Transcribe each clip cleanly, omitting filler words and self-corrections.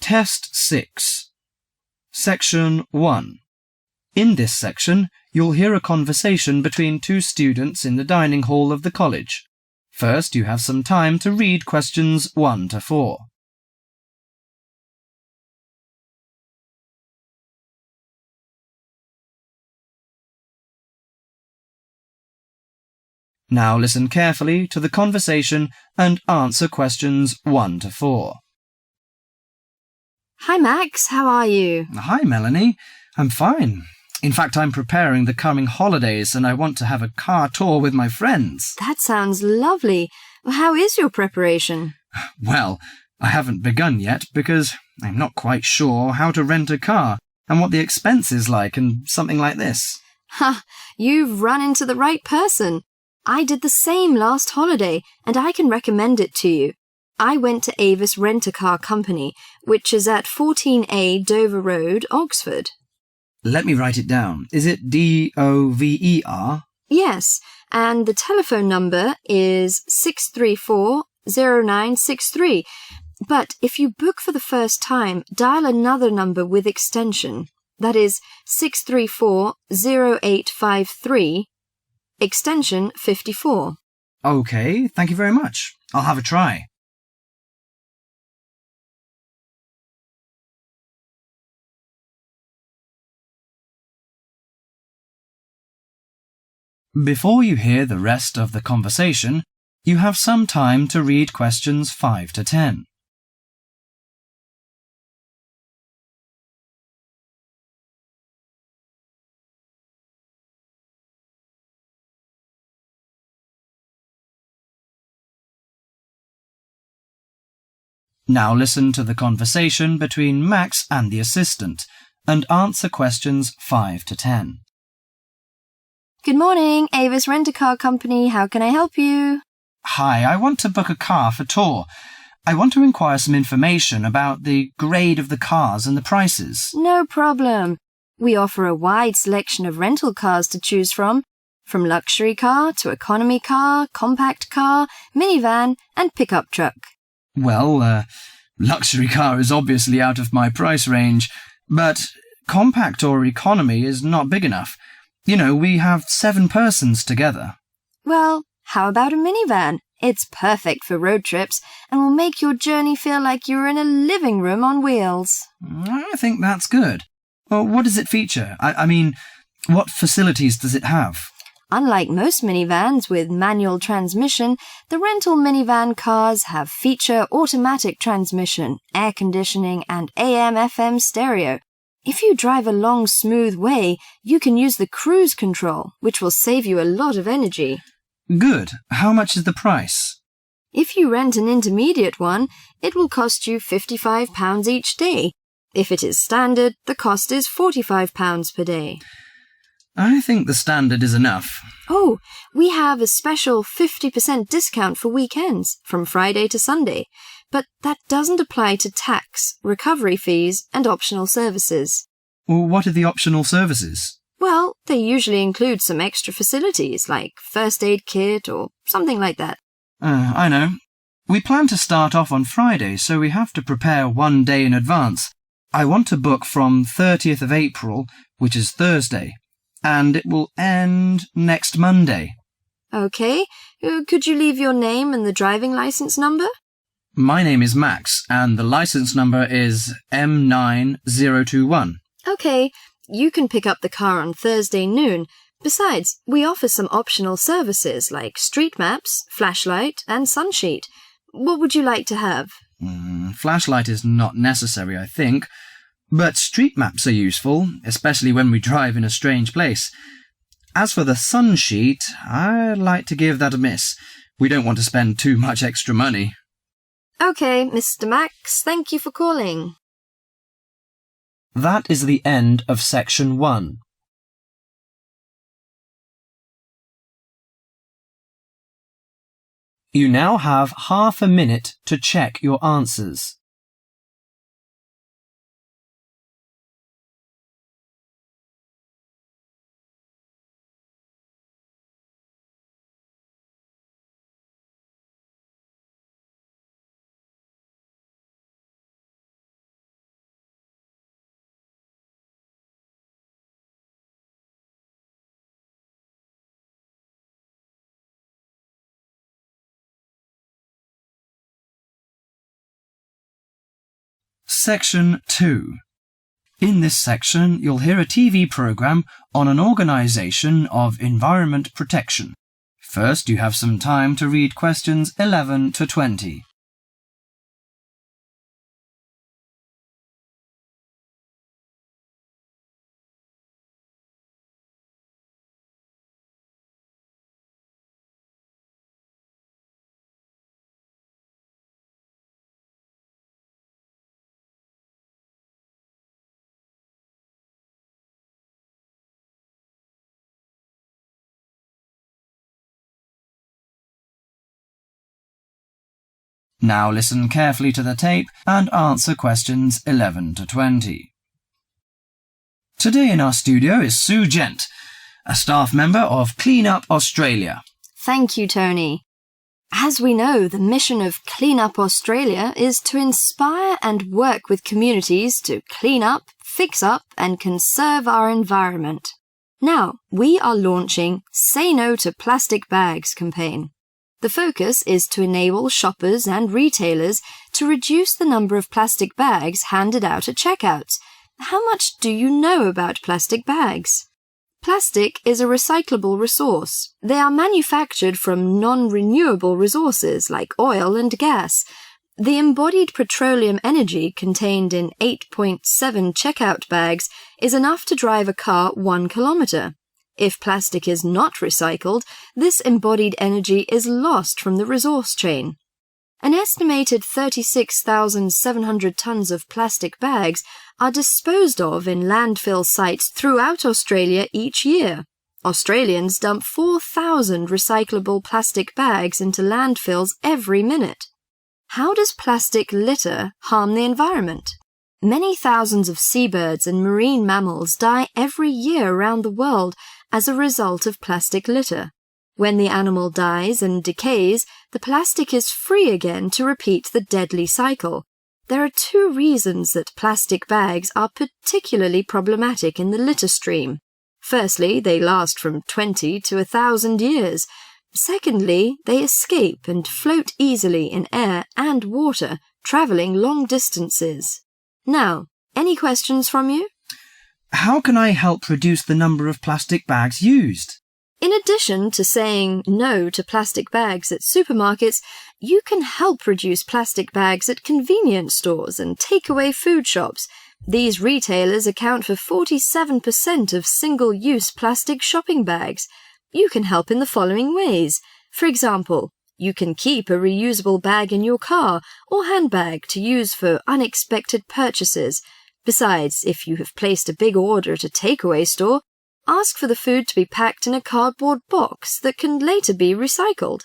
Test 6. Section 1. In this section, you'll hear a conversation between two students in the dining hall of the college. First, you have some time to read questions 1 to 4. Now listen carefully to the conversation and answer questions 1 to 4. Hi Max, how are you? Hi Melanie, I'm fine. In fact, I'm preparing the coming holidays and I want to have a car tour with my friends. That sounds lovely. How is your preparation? Well, I haven't begun yet because I'm not quite sure how to rent a car and what the expense is like and something like this. Ha! You've run into the right person. I did the same last holiday and I can recommend it to you. I went to Avis Rent-A-Car Company, which is at 14A Dover Road, Oxford. Let me write it down. Is it DOVER? Yes, and the telephone number is 634-0963. But if you book for the first time, dial another number with extension. That is 634-0853, extension 54. Okay, thank you very much. I'll have a try. Before you hear the rest of the conversation, you have some time to read questions 5 to 10. Now listen to the conversation between Max and the assistant and answer questions 5 to 10. Good morning, Avis Rent-A-Car Company. How can I help you? Hi, I want to book a car for tour. I want to inquire some information about the grade of the cars and the prices. No problem. We offer a wide selection of rental cars to choose from luxury car to economy car, compact car, minivan, and pickup truck. Well, luxury car is obviously out of my price range, but compact or economy is not big enough. You know, we have 7 persons together. Well, how about a minivan? It's perfect for road trips and will make your journey feel like you're in a living room on wheels. I think that's good. Well, what does it feature? I mean, what facilities does it have? Unlike most minivans with manual transmission, the rental minivan cars have feature automatic transmission, air conditioning, and AM/FM stereo. If you drive a long, smooth way, you can use the cruise control, which will save you a lot of energy. Good. How much is the price? If you rent an intermediate one, it will cost you £55 each day. If it is standard, the cost is £45 per day. I think the standard is enough. Oh, we have a special 50% discount for weekends, from Friday to Sunday. But that doesn't apply to tax, recovery fees, and optional services. Well, what are the optional services? Well, they usually include some extra facilities, like first aid kit or something like that. I know. We plan to start off on Friday, so we have to prepare 1 day in advance. I want to book from 30th of April, which is Thursday, and it will end next Monday. Okay. Could you leave your name and the driving license number? My name is Max, and the license number is M9021. Okay, you can pick up the car on Thursday noon. Besides, we offer some optional services like street maps, flashlight, and sunsheet. What would you like to have? Flashlight is not necessary, I think, but street maps are useful, especially when we drive in a strange place. As for the sunsheet, I'd like to give that a miss. We don't want to spend too much extra money. Okay, Mr. Max, thank you for calling. That is the end of section 1. You now have half a minute to check your answers. Section 2. In this section, you'll hear a TV program on an organisation of environment protection. First, you have some time to read questions 11 to 20. Now listen carefully to the tape and answer questions 11 to 20. Today in our studio is Sue Gent, a staff member of Clean Up Australia. Thank you, Tony. As we know, the mission of Clean Up Australia is to inspire and work with communities to clean up, fix up and conserve our environment. Now, we are launching Say No to Plastic Bags campaign. The focus is to enable shoppers and retailers to reduce the number of plastic bags handed out at checkouts. How much do you know about plastic bags? Plastic is a recyclable resource. They are manufactured from non-renewable resources like oil and gas. The embodied petroleum energy contained in 8.7 checkout bags is enough to drive a car 1 kilometre. If plastic is not recycled, this embodied energy is lost from the resource chain. An estimated 36,700 tonnes of plastic bags are disposed of in landfill sites throughout Australia each year. Australians dump 4,000 recyclable plastic bags into landfills every minute. How does plastic litter harm the environment? Many thousands of seabirds and marine mammals die every year around the world as a result of plastic litter. When the animal dies and decays, the plastic is free again to repeat the deadly cycle. There are 2 reasons that plastic bags are particularly problematic in the litter stream. Firstly, they last from 20 to 1,000 years. Secondly, they escape and float easily in air and water, travelling long distances. Now, any questions from you? How can I help reduce the number of plastic bags used? In addition to saying no to plastic bags at supermarkets, you can help reduce plastic bags at convenience stores and takeaway food shops. These retailers account for 47% of single-use plastic shopping bags. You can help in the following ways. For example, you can keep a reusable bag in your car or handbag to use for unexpected purchases. Besides, if you have placed a big order at a takeaway store, ask for the food to be packed in a cardboard box that can later be recycled.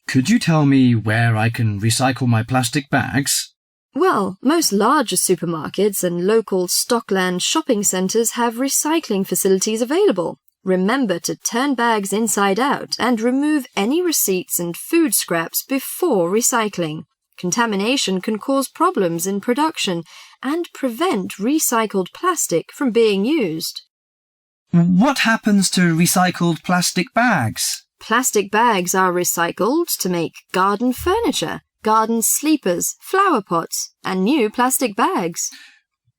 Could you tell me where I can recycle my plastic bags? Well, most larger supermarkets and local Stockland shopping centres have recycling facilities available. Remember to turn bags inside out and remove any receipts and food scraps before recycling. Contamination can cause problems in production and prevent recycled plastic from being used. What happens to recycled plastic bags? Plastic bags are recycled to make garden furniture, garden sleepers, flower pots, and new plastic bags.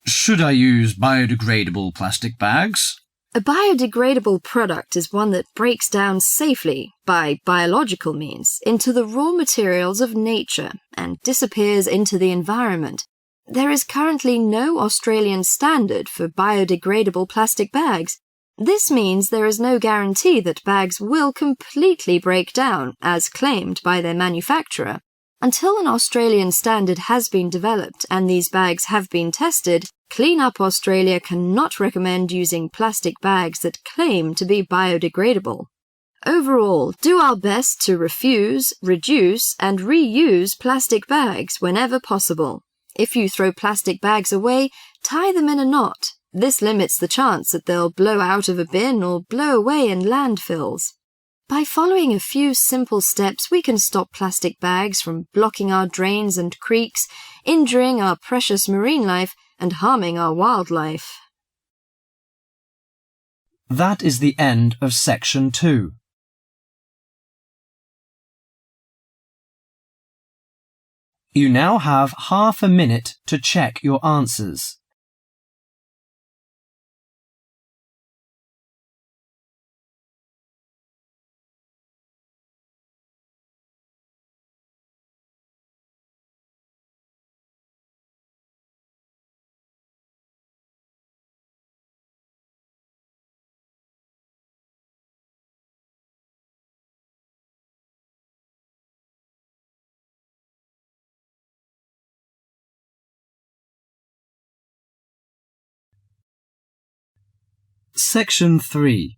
Should I use biodegradable plastic bags? A biodegradable product is one that breaks down safely, by biological means, into the raw materials of nature and disappears into the environment. There is currently no Australian standard for biodegradable plastic bags. This means there is no guarantee that bags will completely break down, as claimed by their manufacturer. Until an Australian standard has been developed and these bags have been tested, Clean Up Australia cannot recommend using plastic bags that claim to be biodegradable. Overall, do our best to refuse, reduce, and reuse plastic bags whenever possible. If you throw plastic bags away, tie them in a knot. This limits the chance that they'll blow out of a bin or blow away in landfills. By following a few simple steps, we can stop plastic bags from blocking our drains and creeks, injuring our precious marine life, and harming our wildlife. That is the end of Section 2. You now have half a minute to check your answers. Section 3.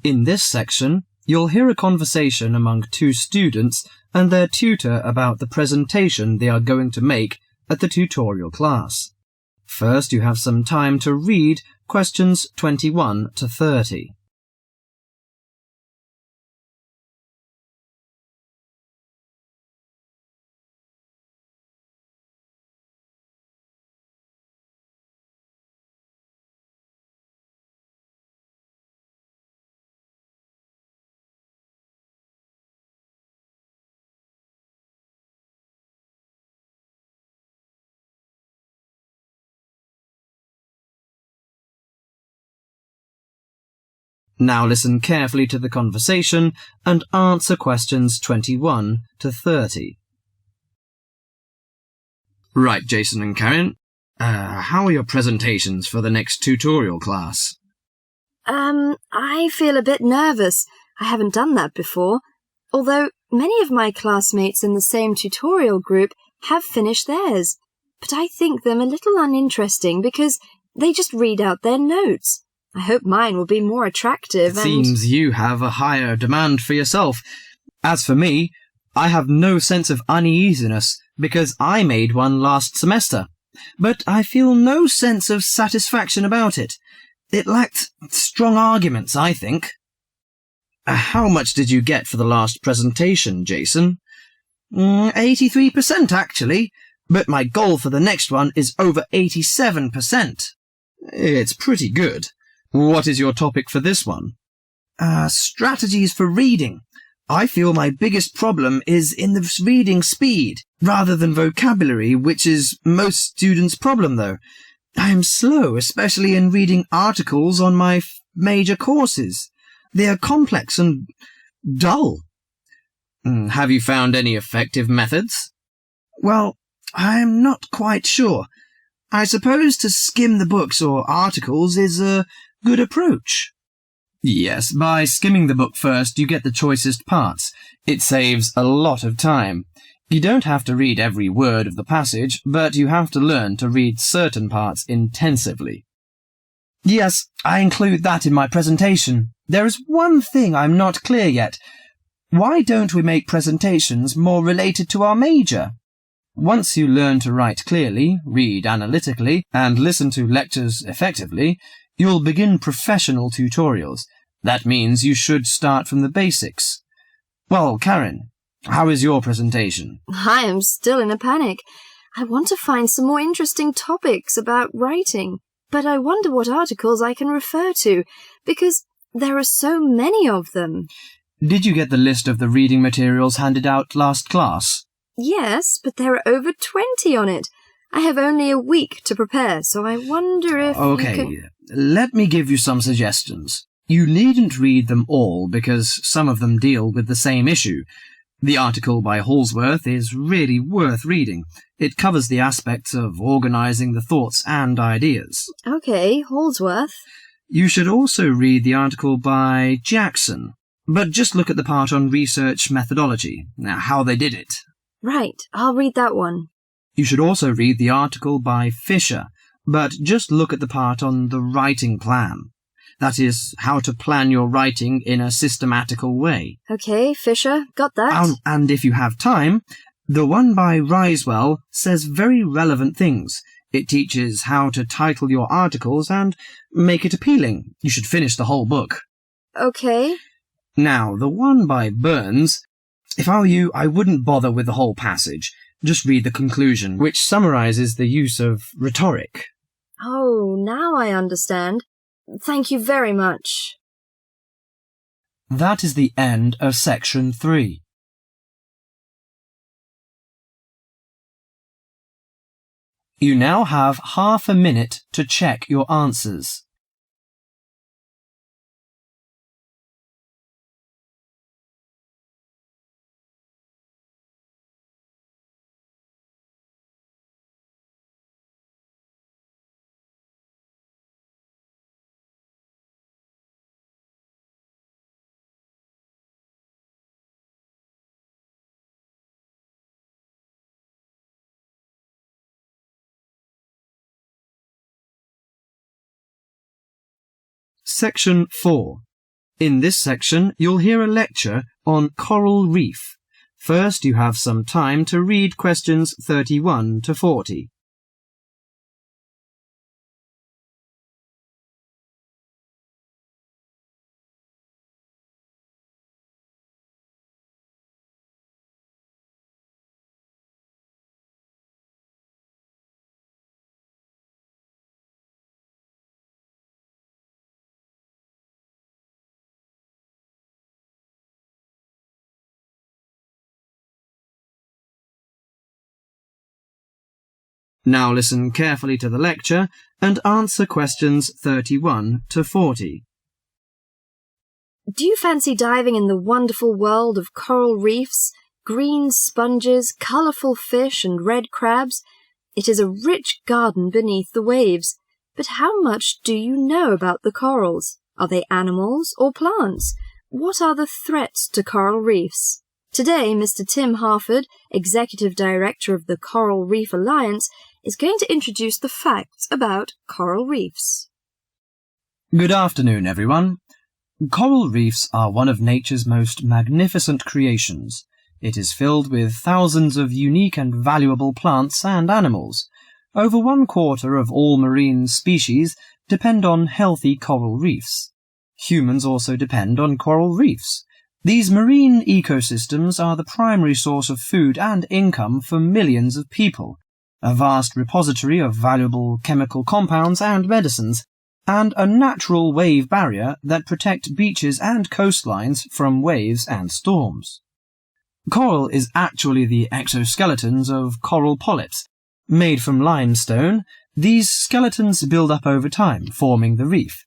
In this section, you'll hear a conversation among two students and their tutor about the presentation they are going to make at the tutorial class. First, you have some time to read questions 21 to 30. Now listen carefully to the conversation and answer questions 21 to 30. Right, Jason and Karen. How are your presentations for the next tutorial class? I feel a bit nervous. I haven't done that before. Although many of my classmates in the same tutorial group have finished theirs. But I think them a little uninteresting because they just read out their notes. I hope mine will be more attractive. It seems you have a higher demand for yourself. As for me, I have no sense of uneasiness because I made one last semester. But I feel no sense of satisfaction about it. It lacked strong arguments, I think. How much did you get for the last presentation, Jason? 83% actually, but my goal for the next one is over 87%. It's pretty good. What is your topic for this one? Strategies for reading. I feel my biggest problem is in the reading speed, rather than vocabulary, which is most students' problem, though. I am slow, especially in reading articles on my major courses. They are complex and dull. Have you found any effective methods? Well, I am not quite sure. I suppose to skim the books or articles is a good approach. Yes, by skimming the book first, you get the choicest parts. It saves a lot of time. You don't have to read every word of the passage, but you have to learn to read certain parts intensively. Yes, I include that in my presentation. There is one thing I'm not clear yet. Why don't we make presentations more related to our major? Once you learn to write clearly, read analytically, and listen to lectures effectively, you'll begin professional tutorials. That means you should start from the basics. Well, Karen, how is your presentation? I am still in a panic. I want to find some more interesting topics about writing, but I wonder what articles I can refer to, because there are so many of them. Did you get the list of the reading materials handed out last class? Yes, but there are over 20 on it. I have only a week to prepare, so I wonder if let me give you some suggestions. You needn't read them all because some of them deal with the same issue. The article by Holsworth is really worth reading. It covers the aspects of organising the thoughts and ideas. Okay, Holsworth. You should also read the article by Jackson, but just look at the part on research methodology, how they did it. Right, I'll read that one. You should also read the article by Fisher, but just look at the part on the writing plan. That is, how to plan your writing in a systematical way. Okay, Fisher, got that. And if you have time, the one by Risewell says very relevant things. It teaches how to title your articles and make it appealing. You should finish the whole book. Okay. Now, the one by Burns, if I were you, I wouldn't bother with the whole passage. Just read the conclusion, which summarizes the use of rhetoric. Oh, now I understand. Thank you very much. That is the end of section 3. You now have half a minute to check your answers. Section 4. In this section, you'll hear a lecture on Coral Reef. First, you have some time to read questions 31 to 40. Now listen carefully to the lecture and answer questions 31 to 40. Do you fancy diving in the wonderful world of coral reefs, green sponges, colourful fish and red crabs? It is a rich garden beneath the waves. But how much do you know about the corals? Are they animals or plants? What are the threats to coral reefs? Today, Mr. Tim Harford, Executive Director of the Coral Reef Alliance, is going to introduce the facts about coral reefs. Good afternoon, everyone. Coral reefs are one of nature's most magnificent creations. It is filled with thousands of unique and valuable plants and animals. Over 1/4 of all marine species depend on healthy coral reefs. Humans also depend on coral reefs. These marine ecosystems are the primary source of food and income for millions of people, a vast repository of valuable chemical compounds and medicines, and a natural wave barrier that protect beaches and coastlines from waves and storms. Coral is actually the exoskeletons of coral polyps. Made from limestone, these skeletons build up over time, forming the reef.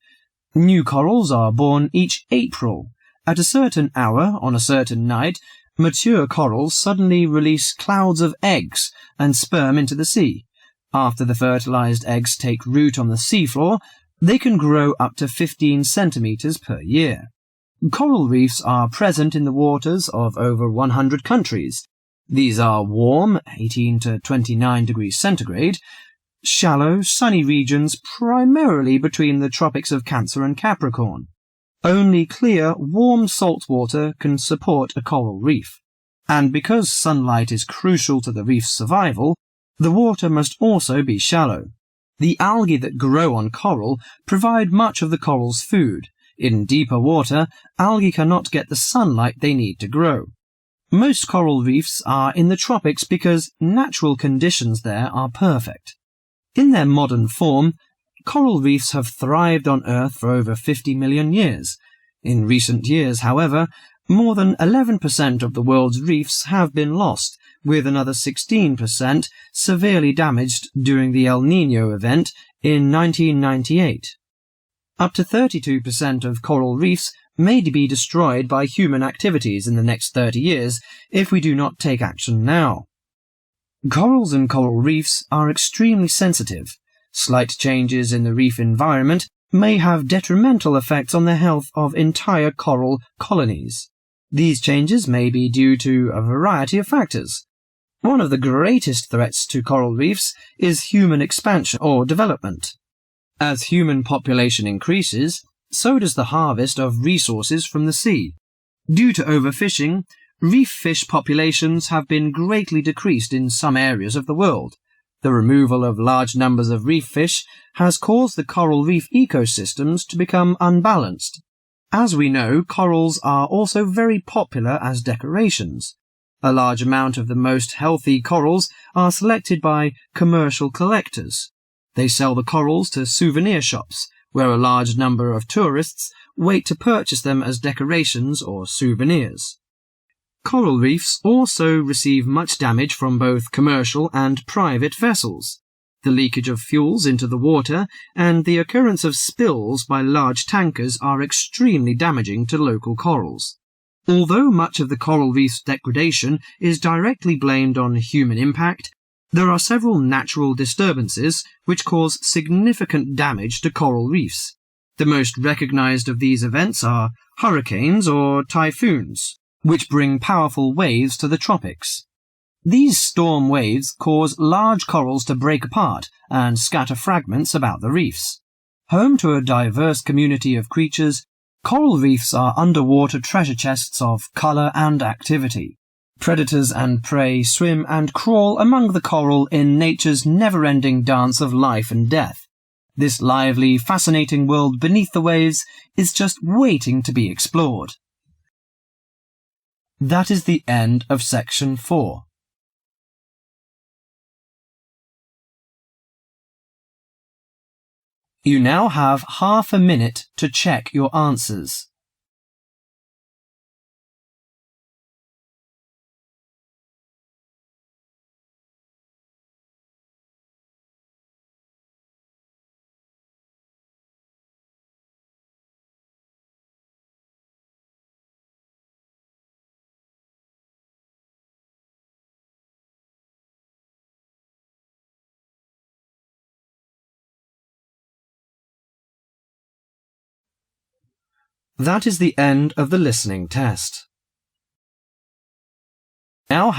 New corals are born each April. At a certain hour, on a certain night, mature corals suddenly release clouds of eggs and sperm into the sea. After the fertilized eggs take root on the seafloor, they can grow up to 15 centimeters per year. Coral reefs are present in the waters of over 100 countries. These are warm, 18 to 29 degrees centigrade, shallow, sunny regions primarily between the tropics of Cancer and Capricorn. Only clear, warm salt water can support a coral reef. And because sunlight is crucial to the reef's survival, the water must also be shallow. The algae that grow on coral provide much of the coral's food. In deeper water, algae cannot get the sunlight they need to grow. Most coral reefs are in the tropics because natural conditions there are perfect. In their modern form, coral reefs have thrived on Earth for over 50 million years. In recent years, however, more than 11% of the world's reefs have been lost, with another 16% severely damaged during the El Niño event in 1998. Up to 32% of coral reefs may be destroyed by human activities in the next 30 years if we do not take action now. Corals and coral reefs are extremely sensitive. Slight changes in the reef environment may have detrimental effects on the health of entire coral colonies. These changes may be due to a variety of factors. One of the greatest threats to coral reefs is human expansion or development. As human population increases, so does the harvest of resources from the sea. Due to overfishing, reef fish populations have been greatly decreased in some areas of the world. The removal of large numbers of reef fish has caused the coral reef ecosystems to become unbalanced. As we know, corals are also very popular as decorations. A large amount of the most healthy corals are selected by commercial collectors. They sell the corals to souvenir shops, where a large number of tourists wait to purchase them as decorations or souvenirs. Coral reefs also receive much damage from both commercial and private vessels. The leakage of fuels into the water and the occurrence of spills by large tankers are extremely damaging to local corals. Although much of the coral reef's degradation is directly blamed on human impact, there are several natural disturbances which cause significant damage to coral reefs. The most recognized of these events are hurricanes or typhoons, which bring powerful waves to the tropics. These storm waves cause large corals to break apart and scatter fragments about the reefs. Home to a diverse community of creatures, coral reefs are underwater treasure chests of colour and activity. Predators and prey swim and crawl among the coral in nature's never-ending dance of life and death. This lively, fascinating world beneath the waves is just waiting to be explored. That is the end of section 4. You now have half a minute to check your answers. That is the end of the listening test. Now